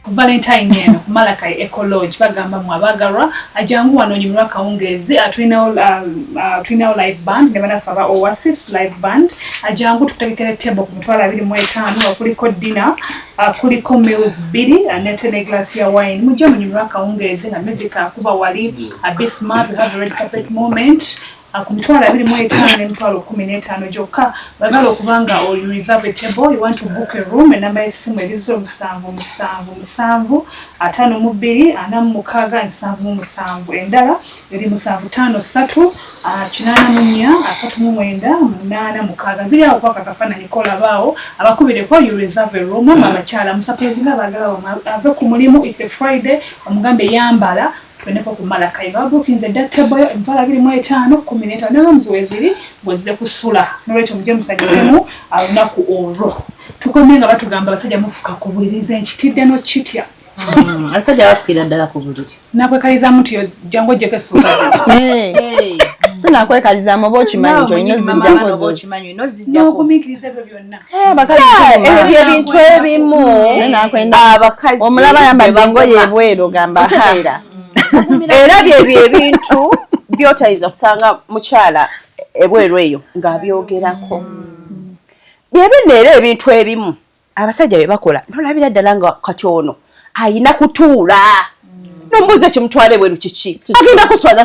Valentine eno Malakai Ecology bagamba mu abagalwa ajangu wanonyimwa kawungezi atwinawo live band ne banafa ba Oasis live band ajangu tutegekere table ku mitwala 25 okuliko dinner kuliko meals bidi ne glass ya wine mujja munyimwa kawungezi na music akuba wali Bismarck we have a red carpet moment kumitwala 25 emitwalo 15 jokka bagala okubanga you reserve a table you want to book a room and number esimu erizo 7 5 endala eri 753 8 ziri awo kwaka kafana nikola bao abakubire ko you reserve a room abachala musapezinga bagala ave ku mulimu it's a Friday omugambe yambala twenepo ku Malakai babukinze table empala 25 10 nero mzuweziri bweze kusula nolwecho muje musajjemu alunaku olwo tukomenga batugamba basajja mufuka kubuliriza enchitidde no chitya asajja bafukira ddala kubuliri nakwekaliza muntu yo jango jeke suka sina kwekaliza mu bochimanyi jo ino zijjango bochimanyi ino zijja no kumikiriza ebyo byonna bakazi ebyo bintu ebimu nakwenda abakazi omulaba yamba bingo yebwero gamba era byebyo ebintu byotayiza kusanga mukyala ebweru eyo ng'abyogerako byebinneera ebintu ebimu abasajja bye bakola nolabira ddala nga kakyono ayina kutuula nombuuza kimutwala ebweru kiki agenda kuswaza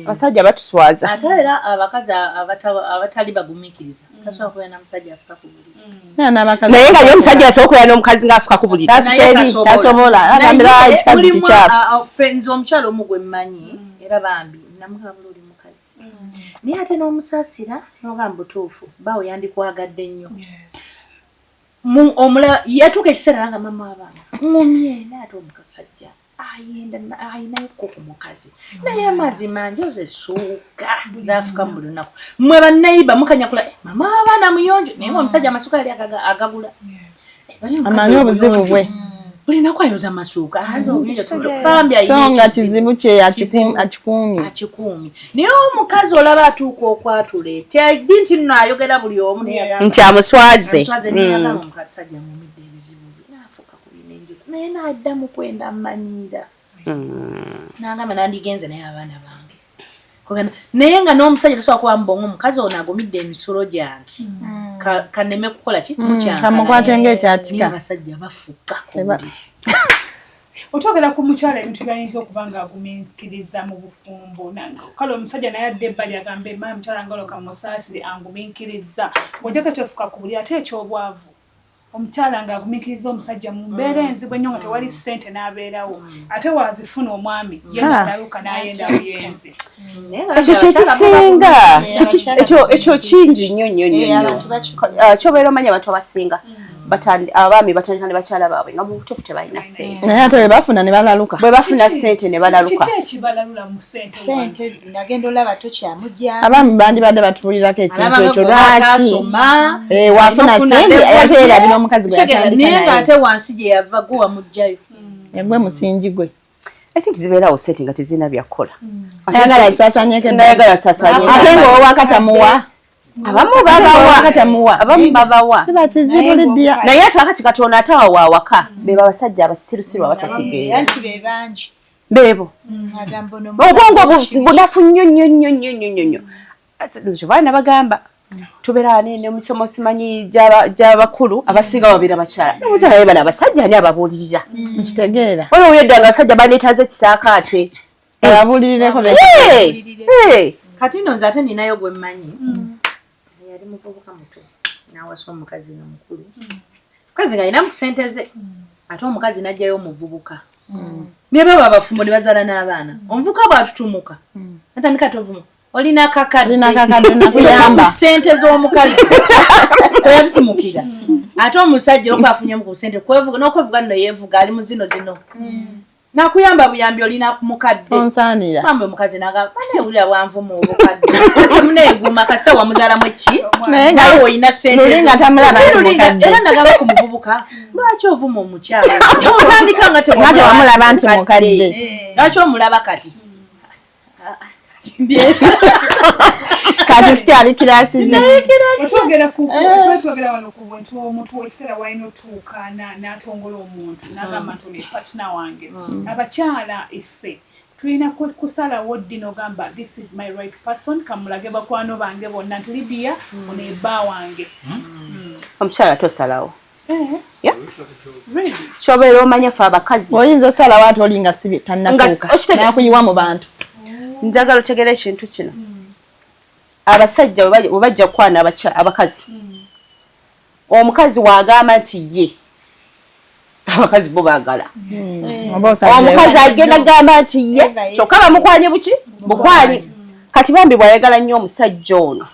abasajja batuswaza ate era abakazi abatali bagumikiriza tasobola kubeera n'omusajja afuka ku buliri naye nga ye omusajja asobola kubeera n'omukazi ng'afuka ku buliri tasobola agambira ekikazi kikyafu nze omukyalo omu gwe mmanyi era bambi namugamba oli mukazi naye ate n'omusaasira n'ogamba butuufu bawo yandikwagadde nnyo omulala yatuuka ekiseera nga mama abaana ngumye naye ate omusajja ayinayo ku mukazi naye amazima njoze suuka zafuka mu lunaku mmwe banneiba mukanyakula mama abaana muyonjo naye omusajja amasuka yali agagula amanyi obuzibu bwe bulina kwayoza amasuuka hanze obuyinza bambya songa kizibu kye akikuumi naye omukazi olaba atuuka okwatula teyaddi nti nno ayogera buli omu nti amuswaze omusajja mumidde ebizibu naye nadda mu kwenda mmanyiira nagamba nandigenze naye abaana bange naye nga n'omusajja tasobola kuba mubonga omukazi ono agumidde emisolo gyange kaneme kukola ki mukyankamukwatenga ekyatika abasajja bafuka ku buliri otwogera ku mukyala ebintu byayinza okuba nga agumikiriza mu bufumbo kale omusajja naye adde ebbali agambe ma mukyala ngaloka musaasire angumikiriza ng'ojjako kyofuka ku buliri ate ekyobwavu omukyala ng'agumikiriza omusajja mu mbeera enzibu ennyo nga tewali ssente n'abeerawo ate wazifuna omwami yenalaluka n'ayenda buyenzi ekyo kyekisinga ekyo kingi nnyo kyobeera omanya abantu abasinga abaami batandika ne bakyala baabwe nga mu butuufu tebalina ssente naye ate bwe bafuna ne balaluka bwe bafuna ssente ne balaluka kiki ekibalalula mu ssente zino agenda olaba tokyamujja abaami bandi badde batubulirako ekintu ekyo lwaki wafuna ssente yateera bino omukazi gwe yatandika naye ng'ate wansi gye yava gwe wamugjayo gwe musingi gwe I think zibeerawo ssente nga tezirina byakukola ayagala asaasaanyeko nayagala asaasaanyeko ate ng'owakatamuwa abamu babawa naye ate wakati Katonda ate awo wawaka beba abasajja abasirusiru abatatigeera beebo obwongo bunafu nnyo baana bagamba tubeera n'emisomo simanyi gy'abakulu abasinga babiri abakyala nobuuza naye bano abasajja ani ababuulirira mukitegeera olwo weyedda nga abasajja baneetaaza ekisaakaate ababuulirireko kati nno nze ate ninayo gwe mmanyi yali muvubuka muto n'awasa omukazi omukulu omukazi nga alina mu ssente ze ate omukazi n'ajjayo omuvubuka naye baba abafumbo ne bazaala n'abaana omuvubuka bw'atutumuka natandika tovuma olina akakadde nakuyamba ssente z'omukazi kweyatutumukira ate omusajja oba afunyemu ku ssente n'okwevuga nno yeevuga ali mu zino nakuyamba buyambi olina mukadde onsanira mambe omukazi nagamba banewulira bwanvumu obukadde muneeguma kasawa muzaalamu eki naye olina ssente era nagamba ku muvubuka lwaki ovuma omukyala otandika nga tewamulaba nti mukadde lwaki omulaba kati kati sikyali kirasi twogera wano ku buntu omuntu ekiseera walina otuuka n'atongola omuntu n'agamba nti oli partner wange abakyala effe tulina kusalawo ddi n'ogamba this is my right person kamulage bakwano bange bonna nti Lydia ono ebba wange omukyala tosalawo really kyobeera omanya fe abakazi oyinza osalawo ate olinga sibi tannatuuka nakuyiwa mu bantu njagala otegera ekintu kino abasajja bwe bajja kukwana abakazi omukazi waagamba nti ye abakazi bo baagala omukazi agenda gamba nti ye kyokka bamukwanye bukwali kati bambi bwayagala nnyo omusajja ono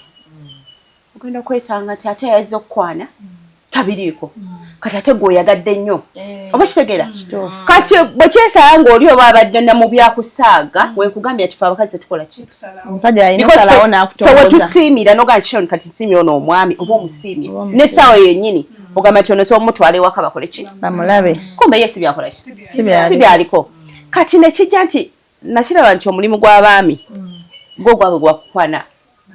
ogenda kwetanga nti ate yayinza okukwana tabiriiko kati ate gweoyagadde nnyo oba kitegeera kati bwe kyesala ng'oli oba abadde na mu byakusaaga weekugambye ati fe abakazi tetukola ki omusajja alina osalawo n'akutongoza tewetusiimira nogaa nti shon kati siimira ono omwami oba omusiimye n'essaawa yennyini ogamba nti ono somutwala ewaka bakole ki bamulabe kumbe ye si byakola ki si byaliko kati nekijja nti nakiraba nti omulimu gw'abaami gwo gwabwe gwakukwana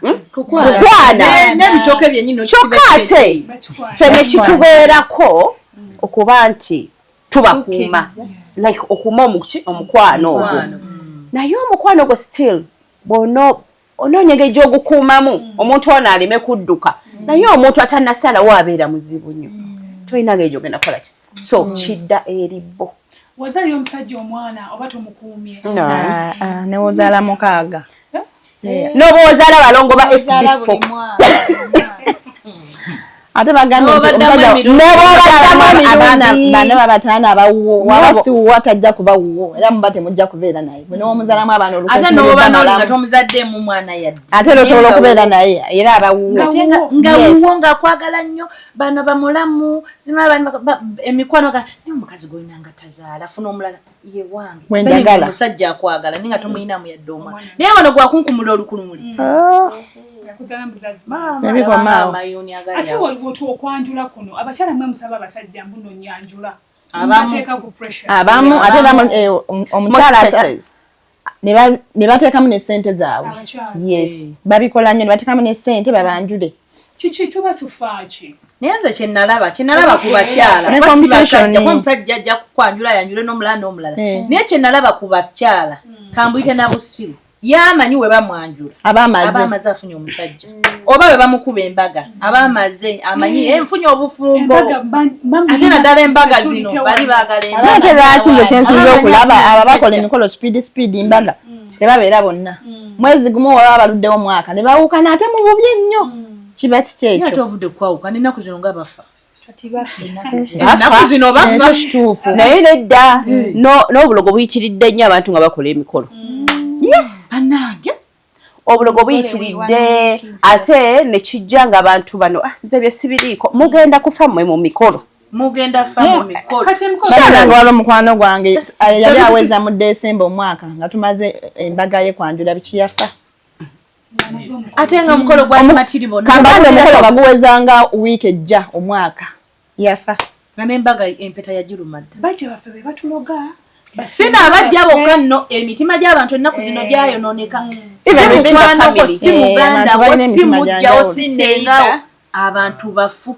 n'ebitooke byennyini kyokka ate ffe ne kitubeerako okuba nti tubakuuma like okuuma omukwano ogwo naye omukwano ogwo still bw'onoonya engeri gy'ogukuumamu omuntu ono aleme kudduka naye omuntu atannasalawo abeera muzibu nnyo tolina ngeri gy'ogenda kukola ki so kidda eri bo wazaalira omusajja omwana oba tomukuumye newozaala mukaaga n'oba ozaala balongo ba SB4 ate bagambye nti bano babataana abawuwo waba siwuwo atajja kuba wuwo era muba temujja kubeera naye bwe n'omuzaalamu abaana ate n'oba nga tomuzaddemu mwana yadde ate osobola okubeera naye era abawuwo nga wuwo ng'akwagala nnyo bano bamulamu emikwano naye omukazi gwolina nga tazaala funa omulala ye wange wenjagala omusajja akwagala naye nga tomuyinamu yadde omwana naye wano gwakunkumula olukulumuli ate waliwo okwanjula kuno abakyala mwe musaba abasajja mbuno nyanjula bateeka ku pressure abamu ate omukyala ne bateekamu n'essente zaabwe yes babikola nnyo ne bateekamu n'essente babanjule kiki tuba tufaaki naye nze kyenalaba ku bakyala omusajja ajja kukwanjula yanjule n'omulala naye kyenalaba ku bakyala kambuyite na busiru yamanyi we bamwanjula abamaze afunye omusajja oba we bamukuba embaga abamaze amanyi nfunye obufumbo ate naddala embaga zino bali baagala ate lwaki nze kyensinza okulaba ababakola emikolo speed embaga tebabeera bonna mwezi gumu waba baluddewo mwaka ne bawukana ate mu bubi ennyo kiba kiki ekyo ate ovudde kwawukana ennaku zino nga bafa ennaku zino bafa naye nedda n'obulogo buyitiridde nnyo abantu nga bakola emikolo yes anage obulogo buyitiridde ate nekijja nga abantu bano nze bye sibiriiko mugenda kufa mmwe mu mikolo mugenda fa mu mikolo nga wali omukwano gwange yali aweza mu Desemba omwaka nga tumaze embaga ye kwanjula biki yafa ate nga omukolo gwamatiribo kambanga omukolo baguwezanga wiiki ejja omwaka yafa n'embaga empeta yagirumadde bajja baffe be batuloga sina abajja bokka nno emitima gy'abantu ennaku zino gyayonooneka si muganda wo si mujjawo si nengawo abantu bafu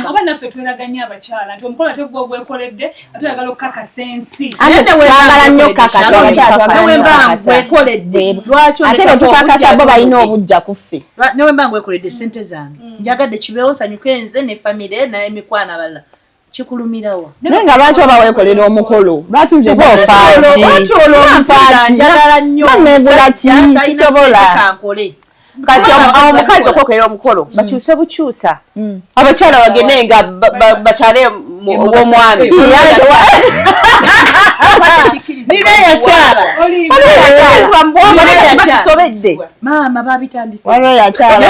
oba naffe tweraganya abakyala nti omukolo ate gwe gwekoledde ate oyagala okukakasa ensi twagala nnyo kakasawekwekoledde ate betukakasa bo balina obujja ku ffe newe mba ngwekoledde sente zange njagadde kibeewo nsanyuke nze ne famire n'emikwano abalala kikulumirawo naye nga lwaki oba weekolera omukolo lwaki nze njagala nnyo negula ki kisobola kati omukazi okwokolera omukolo bakyuse bukyusa abakyala bagende nga bakyale ow'omwami yakyalasobedde maama babitandise waliwo yakyala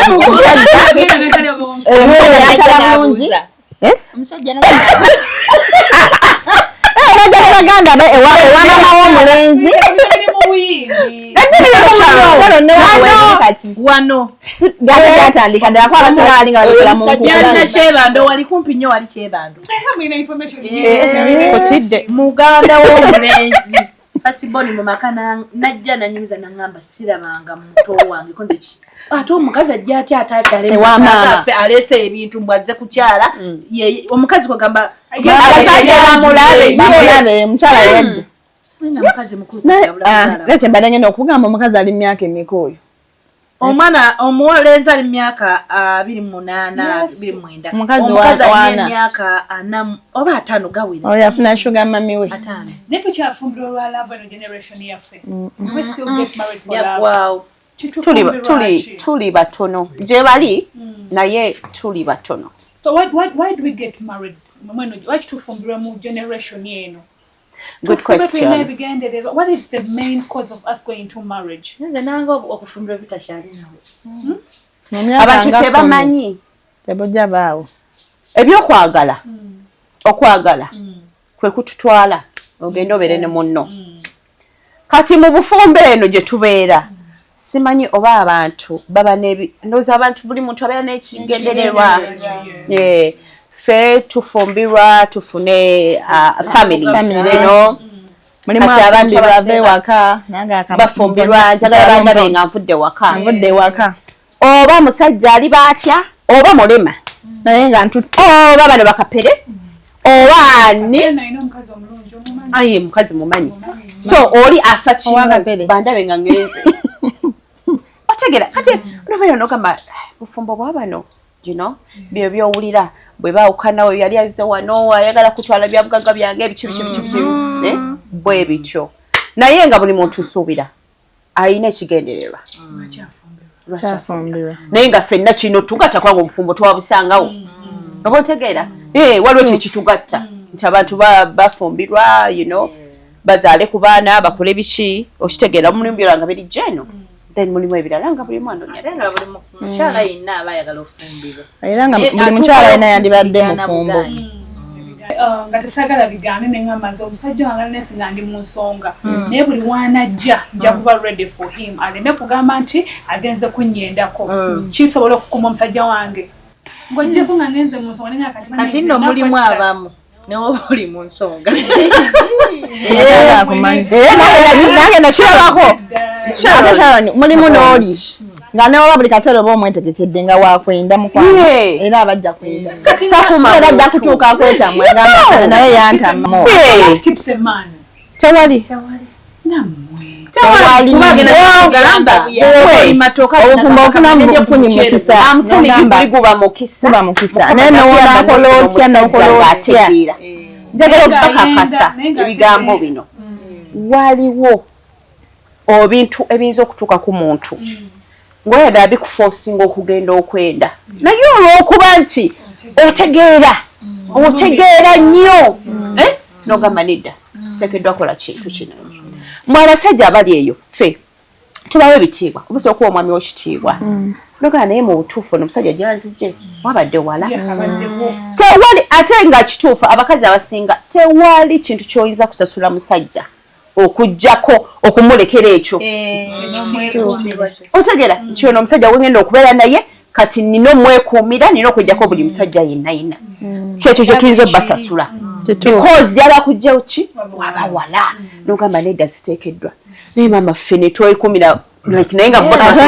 mulungi baganda ewamama w'omulenzi wano gatandika ddala ko abasinga balinga babikola mu yalina kyebando wali kumpi nnyo wali kyebando otidde muganda w'omulenzi pasiboni mu makana najja nanyumiza nangamba sirabanga muto wange konze ki ate omukazi ajja ati atakyale mama alese ebintu mbwaze kukyala omukazi kwagamba abasajja bamulabe mukyala yedde omukazi mukulu leke mbadde ngenda okugamba omukazi ali myaka emeka oyo omwana omuwolenzi ali myaka 28 29 omukazi wa myaka 4 oba 5 gawira oyo afuna sugar mami we 5 neto kyafumbira olwa love no generation yaffe we still get married for love wow tuli batono gye bali naye tuli batono. So why do we get married why tufumbira mu generation yeno? Good question. What is the main cause of us going to marriage? nze nanga okufumbira bitakyali nawe abantu tebamanyi tebujja baawo ebyokwagala okwagala kwe kututwala ogenda obere ne munno kati mu bufumbo eno gye tubeera simanyi oba abantu baba ndowooza abantu buli muntu abeera n'ekigendererwa fe tufumbirwa tufune family mulimu abandi bave waka bafumbirwa njagala bandabe nga nvudde waka oba musajja ali baatya oba mulema naye nga oba bano bakapere oba ani ayi mukazi mumanyi so oli afa kimu bandabe nga ngenze otegera kati olabera nogamba bufumbo bwa bano byo byowulira bwe baawukana oyo yali azze wano ayagala kutwala byabugagga byange ebiki bwe bityo naye nga buli muntu usuubira ayina ekigendererwa naye nga ffenna kino tugatta kwanga obufumbo twabusangawo oba otegeera waliwo kyekitugatta nti abantu bafumbirwa bazaale ku baana bakole biki okitegeera mulimu byolanga birijja eno then mulimu ebirala nga buli mwana nga buli mukyala yenna aba ayagala ofumbirwa era nga buli mukyala yenna yandibadde mufumbo nga tesagala bigambe neŋŋamba nti omusajja wange nesi nga ndi mu nsonga naye buli wanajja nja kuba ready for him aleme kugamba nti agenze kunnyendako kisobola okukuma omusajja wange ng'ojjeko nga ngenze mu nsonga kati nno mulimu abamu newoba oli mu nsonga nange nakirabako mulimu n'oli nga newoba buli kaseera oba omwetegekedde nga wakwenda mukwano era abajja kwenda era ajja kutuuka akwetamwe naye yantammo tewali obufumbo ofuna bufunyi mukisa naye nowonakola otya nokola otya njagala okubakakasa ebigambo bino waliwo ebintu ebiyinza okutuuka ku muntu ng'oyagala abikuforcinga okugenda okwenda naye olw'okuba nti otegeera nnyo nogamba nedda siteekeddwa kola kintu kino mwe abasajja abali eyo ffe tubawo ebitiibwa obusobola okuba omwami w'ekitiibwa nogamba naye mu butuufu ono omusajja gyanzije wabadde wala tewali ate nga kituufu abakazi abasinga tewali kintu ky'oyinza kusasula musajja okujjako okumulekera ekyo otegeera nti ono omusajja wengenda okubeera naye kati nina omwekuumira nina okujjako buli musajja yenna kyekyo kye tuyinza obbasasula because gyaba kujjao ki wabawala nogamba nedda ziteekeddwa naye maama ffe ne twekuumira naye nga omukazi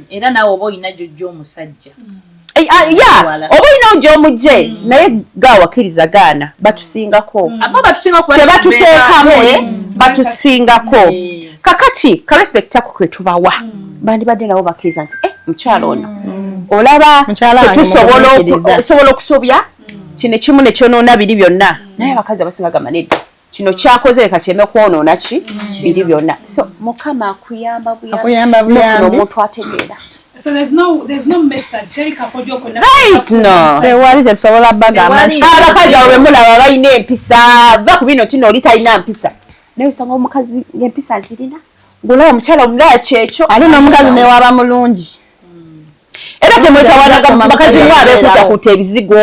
era naawe oba olina gyojja omusajja oba olina ogyomugje naye gawakkiriza gaana batusingako kyebatuteekamu batusingako kakati karespect ako kwetubawa bandibadde nabo bakkiriza nti mukyalo ono olaba tusobola okusobya kino ekimu nekyonoona biri byonna naye abakazi abasinga gamba nedda kino kyakoze leka kyeme kwonoona ki biri byonna so mukama akuyamba buyambi omuntu ategeera. So there's no method. There is no. Tewali tesobola bagamba abakazi awo bemulaba balina empisa va ku bino kino oli talina mpisa naye osanga omukazi ng'empisa zirina ng'olaba omukyala omulala kyekyo ate n'omukazi newaba mulungi era temwetawanaga bakazi mwe abeekutakuta ebizigo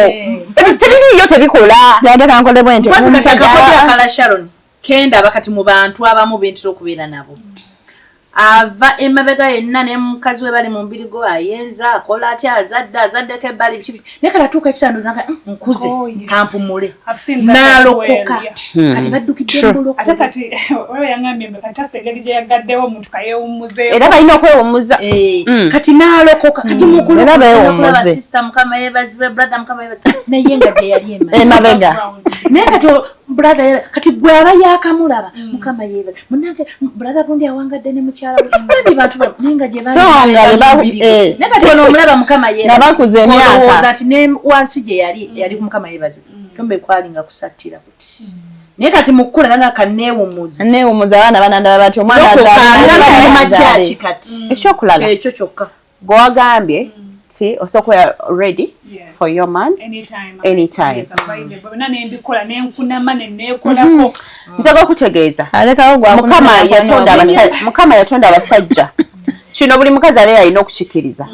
tebiriyo tebikola ate kankolebwe nti omusajja Sharon kenda abakati mu bantu abamu bentera okubeera nabo ava emabega yenna ne mukazi we bali mu mbiri go ayenza akola atya azaddeko ebbali biki naye kala tuuka ekisanduza nga nkuze kampumule n'alokoka kati baddukidde mbuloko ate kati wewe yangambye kati asegeri gye yagaddewo omuntu kayewummuzeeko era balina okwewummuza kati n'alokoka kati mukululaba sisita mukama yeebazibwe brother mukama yeebazibwe naye nga gye yali emabega naye kati brother kati gwe aba yaakamulaba mukama yeebaza munange brother bundi awangadde ne mukyala we bantu ninga gye naye kati ono omulaba mukama nabakuza emyaka ati ne wansi gye yali mukama yeebaza tombe kwalinga kusattira kuti naye kati mukula nanga kaneewumuza abaana banandaba bati omwana makyaki kati ekyokulala ekyo kyokka gwe wagambye ti osokola ready for your man anytime njaga okutegeeza mukama yatonda abasajja kino buli mukazi ale yalina okukikiriza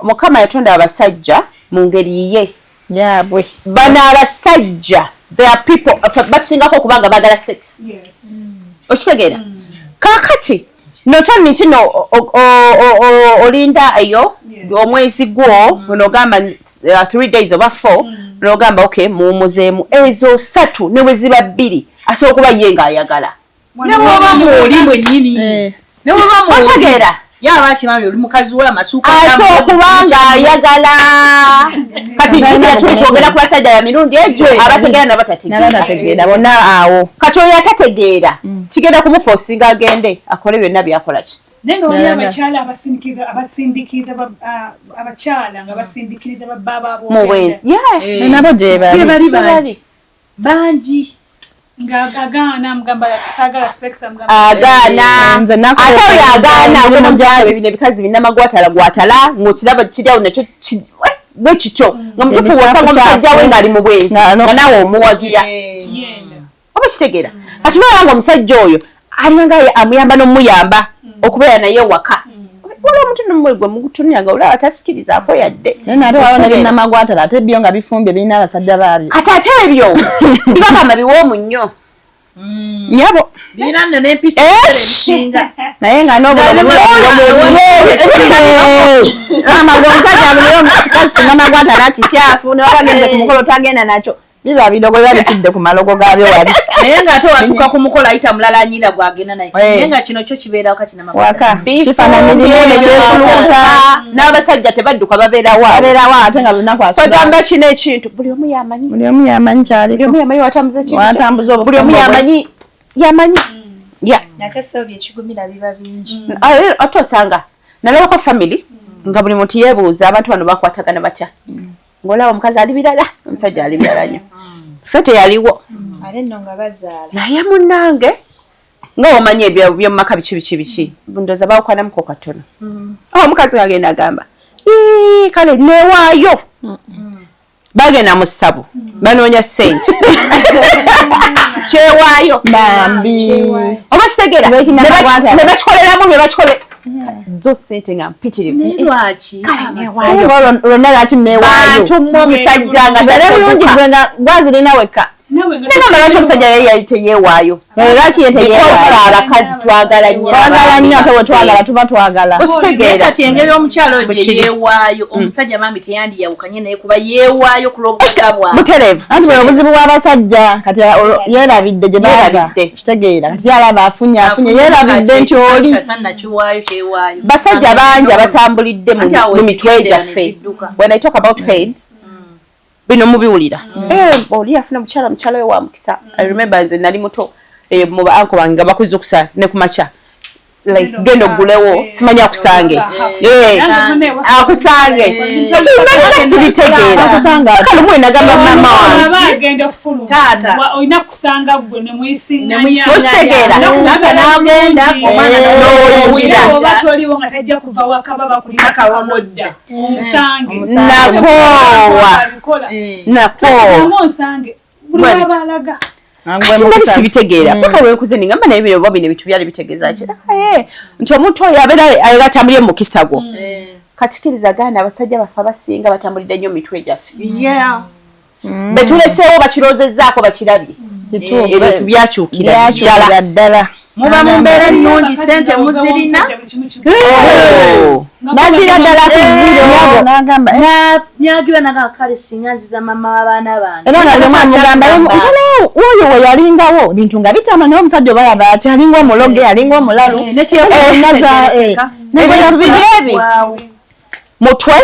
mukama yatonda abasajja mu ngeri ye yabwe bano abasajja there are people batusingako okubanga bagala sex okitegeera kakati notoni kino olinda eyo omwezi gwo onogamba 3 days oba 4 onogamba okay muwumuzeemu ezo 3 ne bwe ziba 2 asobola okuba ye ng'ayagala newoba muoli mwennyini newoba otegeera yaba akimanyi oli mukazi we amasuuka asobola okuba ng'ayagala kati ntugira tukwogera ku basajja ya mirundi egyo abategeera nabatategeera bonna awo kati oyo atategeera kigenda kumufoosinga agende akole byonna byakolaki naye nga wali abakyala abasindikiza abakyala nga basindiikiriza babba mu bwenzi nabo gye bali bangi ng'agaana mugamba saagala sex agaana ate oyo agaana bino ebikazi birina magwatala gwatala ng'okiraba kiryawo nakyo bwe kityo nga mutufu wosanga omusajja we ng'ali mu bwenzi nga nawe omuwagira oba kitegeera kati noolaba nga omusajja oyo alina amuyamba n'omuyamba okubeera naye waka waliwo omuntu nomwe gwe mugutunira nga olaba tasikirizaako yadde naye nate wawo nebirina magwatala ate byo nga bifumbye birina abasajja baabyo kati ate ebyo bibagamba biwoomu nnyo nyabo birina nno n'empisa esinga naye nga omusajja muliyo kikazi kina magwatala kikyafu newabagenze ku mukolo tagenda nakyo biba bidogo biba bitudde ku malogo gaabyo wali naye ng'ate watuuka ku mukolo ayita mulala anyira gwagenda naye naye nga kino kyo kibeerawo kakina waka kifana mirimu nekyekuluta n'abasajja tebadduka babeerawo ate nga lunaku kwegamba kino ekintu buli omu yamanyi kyaliko watambuza ekintu buli omu yamanyi nakasobye ekigumira biba bingi ate osanga nalabako family nga buli muntu yeebuuza abantu bano bakwatagana batya ng'olaba omukazi ali birala omusajja ali birala nnyo ffe teyaliwo ate nno nga bazaala naye munnange nga omanyi ebyomumaka biki ndooza bawukanamuko katono omukazi agenda agamba kale neewaayo bagenda mu ssabu banoonya ssente kyewaayo bambi oba kitegeera ne bakikoleramu bye bakikolera zo sente nga mpitirivu lwaki lwonna lwaki neewaayo tumma omusajja nga ere bulungi gwe nga gwazirina wekka negamba lwaki omusajja naye yali teyeewaayo lwaki ye teyeewaayo abakazi twagala nnyo ate bwe twagala tuba twagala okitegeera kati engeri omukyalo oyo gye yeewaayo omusajja bambi teyandiyawukanye naye kuba yeewaayo kulobula bwawe butereevu anti bwe obuzibu bw'abasajja kati yeerabidde gye baaga kitegeera kati yalaba afunye yeerabidde nti oli basajja bangi abatambulidde mu mitwe gyaffe when I talk about heads bino mubiwulira oli yafuna mukyala we wa mukisa I remember nze nali muto mu baanko bange nga bakuzukusa ne ku makya like genda ogulewo simanyi akusange akusange sibitegeera kale mwenagamba mama wange olina kusanga gwe nemuyisiŋŋanya oba toliwo nga tajja kuva waka baba kulina kalomodda omusange nakoowa onsange buli wabalaga kati nali sibitegeera paka lwekuze ningamba naye bino bino ebintu byali bitegeeza ki nti omuntu oyo abeera atambulye mu mukisa gwo katikiriza ganda abasajja baffe abasinga batambulidde nnyo mu mitwe gyaffe betuleseewo bakiroozezaako bakirabye ebintu byakyukira ddala muba mumbere nnungi sente muzirina nadira ddala kuziro nagamba nyagira nakakale singa nziza mama w'abaana bange era nga lyomwamugamba oyo we yalingawo bintu nga bitama naye omusajja oba yaba ati alinga omuloge alinga omulalu ebi mutwe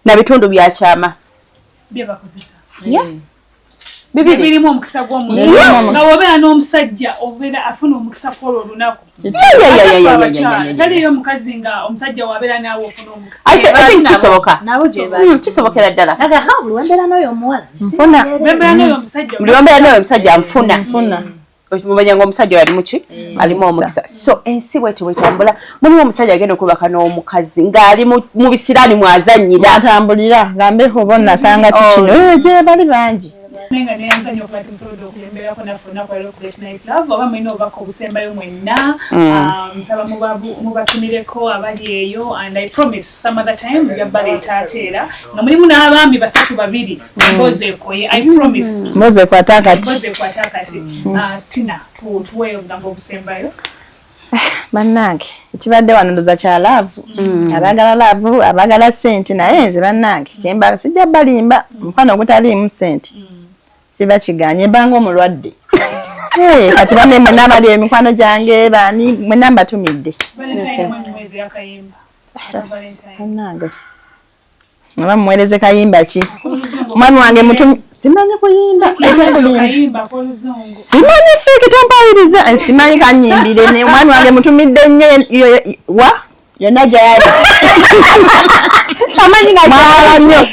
na bitundu bya kyama birimu omukisa gw'omuntu nga wobeera n'omusajja obeera afuna omukisa kwolwo olunaku taliyo omukazi nga omusajja wabeera naawe ofuna omukisa kisobokera ddala buli wembeera n'oyo omuwala bembeera n'oyo omusajja buli wembeera n'oyo omusajja nfuna mumanya ng'omusajja yali muki alimu omukisa so ensi bwetyo bwetambula mulimu omusajja agenda okubaka n'omukazi ng'ali mu bisiraani mwazannyira atambulira ngambeko oba onnasanga kikino gye bali bangi nenga neyanzanya okubati musobodde okulemberako naffe olunaku lero ku Late Night Love oba mulina obubaka obusembayo mwenna nsaba mubatumireko abali eyo and I promise some other time mujja baleeta ate era nga mulimu n'abaami 3-2 mboze ekoye I promise mboze ekwata akati Tina tuweeyo obugambo obusembayo bannange ekibadde wano ndoza kya laavu abagala laavu abagala sente naye nze bannange kyemba sijja balimba mukwano ogutaliimu sente kiba kiganye mbanga omulwadde kati bamwe mwenna abali emikwano gyange bani mwenna mbatumidde bannange oba mumuweereze kayimba ki omwami wange mutumi simanyi kuyimba simanyi feeki tompawiriza simanyi kanyimbire ne omwami wange mutumidde nnyo wa yonna gyali amanyi nakyala nnyo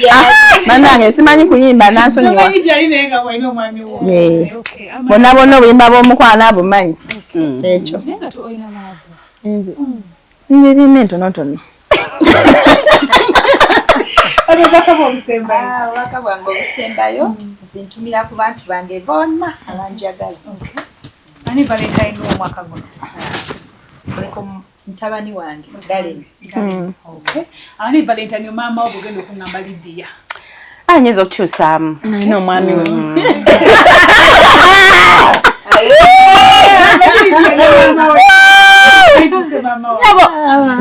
bannange simanyi kuyimba nansonyiwa bonna bonna obuyimba bw'omukwana abumanyi ekyo nzirina entonotono obubaka bwange obusembayo nzintumira ku bantu bange bonna abanjagala ani Valentine w'omwaka guno kuliko mutabani wange Dalen ani Valentine maama obugenda okungamba Lydia anyeza okukyusaamu nalina omwami we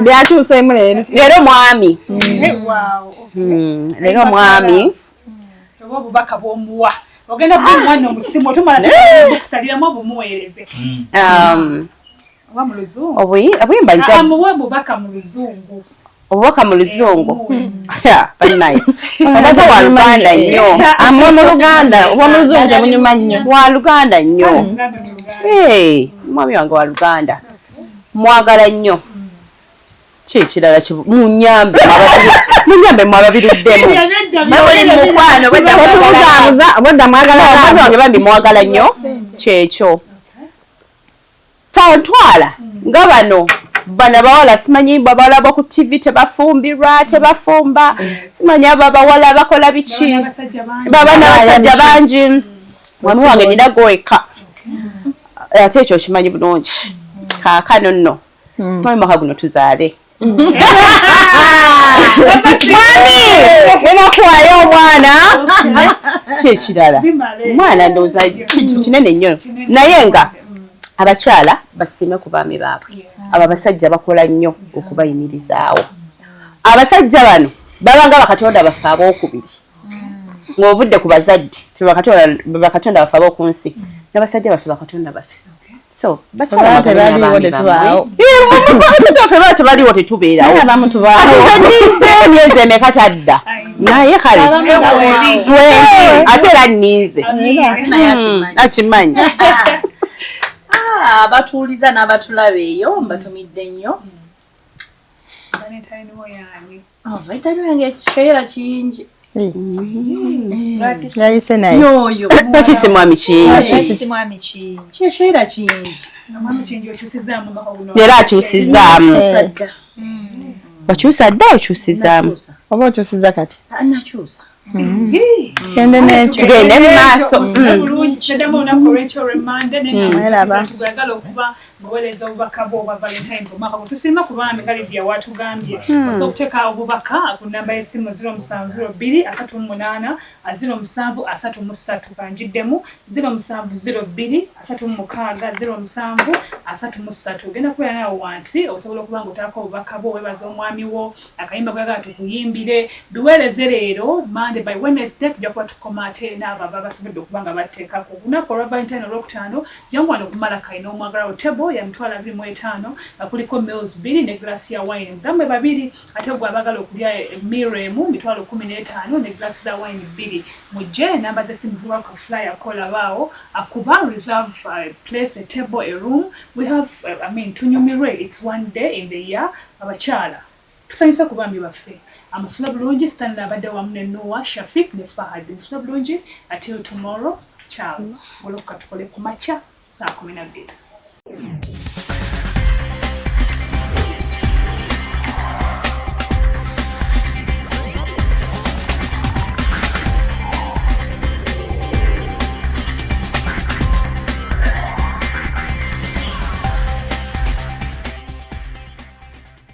byakyuseemu leero mwami leero mwami oba obubaka bw'omuwa ogenda bwomwana omusimu otumala okusaliramu obumuweereze oba mu luzungu obuyimba amuwe obubaka mu luzungu obubaka mu luzungu bannaye obata wa Luganda nnyo amwe mu Luganda oba mu luzungu tebunyuma nnyo wa Luganda nnyo mwami wange wa Luganda mwagala nnyo kirala munyambe mwababiruddemu obwadda mwagala wange bambi mwagala nnyo kyekyo tawatwala nga bano abawala simanyi babalaba ku TV tebafumbirwa tebafumba simanyi abo abawala bakola biki baba n'abasajja bangi mwami wange nina gweka ate ekyo kimanyi bulungi kaakano nno simanyi mwaka guno tuzaale nenakuwayo omwana kyekirala omwana ndowooza kintu kinene nnyo naye nga abakyala basiime ku baami baabwe abo abasajja bakola nnyo okubayimirizaawo abasajja bano babanga bakatonda baffe abookubiri ng'ovudde ku bazadde bakatonda baffe ab'oku nsi n'abasajja baffe bakatonda baffe so abasajja baffe tebaliwo tetubeerawo emyezi emeka tadda naye kale ate era nninze akimanyi abatuuliza n'abatulaba eyo mbatumidde nnyo Valentine wange ekikeera kingi yayise naye nyoyo takisi mwami kingi ekikeera kingi era akyusizaamu wakyusa dda okyusizaamu oba okyusiza kati nakyusa kende nekyo tugende mu maaso kyeddemu olunaku olw'ekyoremande tugagala okuba ngaweereza obubaka bwo obwa Valentine omwaka guno tusiima ku baami nga Lydia watugambye osobola okuteeka obubaka ku nnamba y'essimu 0702-08-073 kanjiddemu 0702-36-07-43 33 ogenda kubeera nawe wansi osobola okuba nga otaako obubaka bwo webaza omwami wo akayimba kwagala tukuyimbire biweereze leero Monday by Wednesday tujja kuba tukoma ate n'abo aba basobodde okuba nga batteekako olunaku olwa Valentine olwokutaano jangu wano kumala kayina omwagala table ya 25 nga kuliko meals 2 ne glass ya wine mudamwe babiri ate gwe abagala okulya meal emu 15 ne glass za wine 2 mujje namba z'essimu ziwaka flyer kola bao akuba reserve place a table a room we have tunyumire it's one day in the year abakyala tusanyusa ku bambi baffe amasula bulungi Stanley abadde wamu ne Noah Shafik ne Fahad amasula bulungi until tomorrow ciao oloka tukole ku macha saa 12